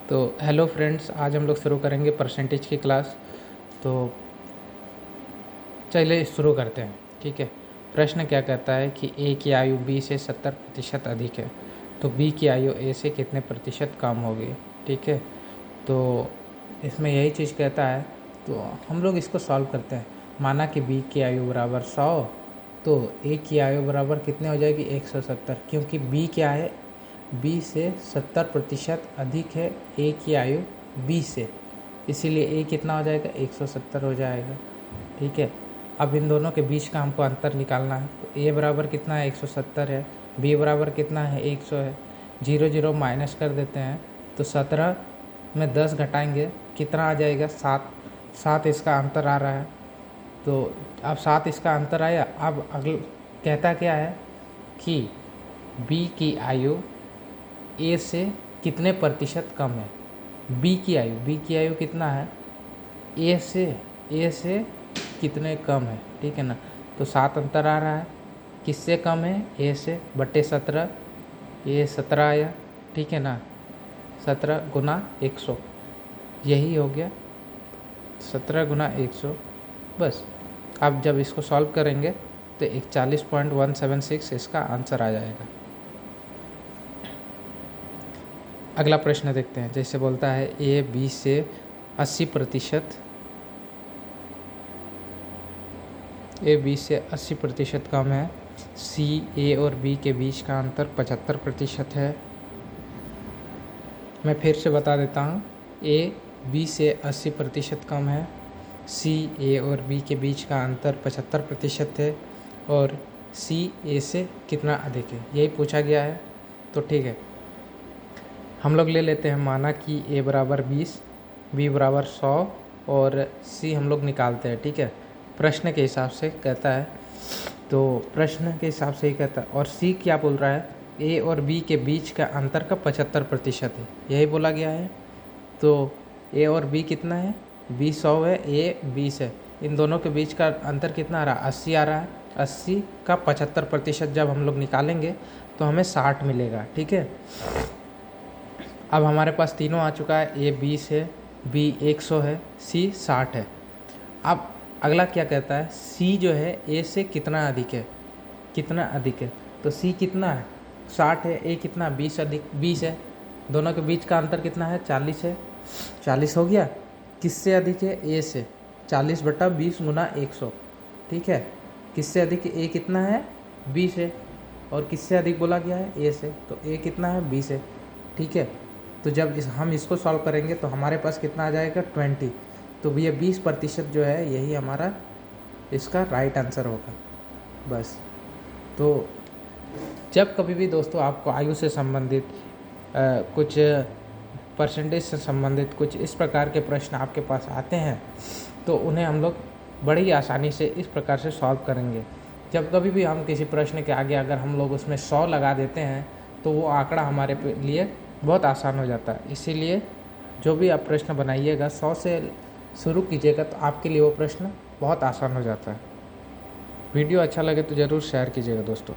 तो hello friends, आज हम लोग शुरू करेंगे परसेंटेज की क्लास। तो चलिए शुरू करते हैं। ठीक है, प्रश्न क्या कहता है कि ए की आयु बी से 70% अधिक है, तो बी की आयु ए से कितने प्रतिशत कम होगी। ठीक है, तो इसमें यही चीज़ कहता है, तो हम लोग इसको सॉल्व करते हैं। माना कि बी की आयु बराबर 100, तो ए की आयु बराबर कितने हो जाएगी 170, क्योंकि बी क्या है, बी से 70% अधिक है ए की आयु बी से, इसीलिए ए कितना हो जाएगा 170 हो जाएगा। ठीक है, अब इन दोनों के बीच का हमको अंतर निकालना है। तो ए बराबर कितना है 170 है, बी बराबर कितना है 100 है। 0 0 माइनस कर देते हैं, तो 17 में 10 घटाएंगे कितना आ जाएगा 7। 7 इसका अंतर आ रहा है, तो अब 7 इसका अंतर आया। अब अगला कहता क्या है कि बी की आयु ए से कितने प्रतिशत कम है। बी की आयु कितना है, ए से कितने कम है। ठीक है ना, तो 7 अंतर आ रहा है, किससे कम है, ए से, बटे 17, ये 17 आया। ठीक है ना, 17 गुना 100, यही हो गया 17 गुना 100। बस अब जब इसको सॉल्व करेंगे तो 41.176 इसका आंसर आ जाएगा। अगला प्रश्न देखते हैं। जैसे बोलता है ए बी से 80% कम है, सी ए और बी के बीच का अंतर 75% है। मैं फिर से बता देता हूँ, ए बी से 80% कम है, सी ए और बी के बीच का अंतर 75% है, और सी ए से कितना अधिक है, यही पूछा गया है। तो ठीक है, हम लोग ले लेते हैं। माना कि ए बराबर 20, बी बराबर 100 और सी हम लोग निकालते हैं। ठीक है, प्रश्न के हिसाब से कहता है, तो प्रश्न के हिसाब से ही कहता है। और सी क्या बोल रहा है, ए और बी के बीच का अंतर का 75% है, यही बोला गया है। तो ए और बी कितना है, बी 100 है, ए 20 है, इन दोनों के बीच का अंतर कितना आ रहा है, 80 आ रहा है। 80 का 75% जब हम लोग निकालेंगे तो हमें 60 मिलेगा। ठीक है, अब हमारे पास तीनों आ चुका है, ए 20 है, बी 100 है, सी 60 है। अब अगला क्या कहता है, सी जो है ए से कितना अधिक है, तो सी कितना है 60 है, ए कितना 20 अधिक 20 है, दोनों के बीच का अंतर कितना है 40 है। 40 हो गया, किससे अधिक है, ए से, 40 बटा 20 गुना 100। ठीक है, किससे अधिक है, ए कितना है 20 है, और किससे अधिक बोला गया है, ए से, तो ए कितना है 20 है। ठीक है, तो जब हम इसको सॉल्व करेंगे तो हमारे पास कितना आ जाएगा 20। तो ये 20% जो है यही हमारा इसका राइट आंसर होगा। बस, तो जब कभी भी दोस्तों आपको आयु से संबंधित कुछ परसेंटेज से संबंधित कुछ इस प्रकार के प्रश्न आपके पास आते हैं, तो उन्हें हम लोग बड़ी आसानी से इस प्रकार से सॉल्व करेंगे। जब कभी भी हम किसी प्रश्न के आगे अगर हम लोग उसमें 100 लगा देते हैं तो वो आंकड़ा हमारे लिए बहुत आसान हो जाता है। इसीलिए जो भी आप प्रश्न बनाइएगा 100 से शुरू कीजिएगा, तो आपके लिए वो प्रश्न बहुत आसान हो जाता है। वीडियो अच्छा लगे तो ज़रूर शेयर कीजिएगा दोस्तों।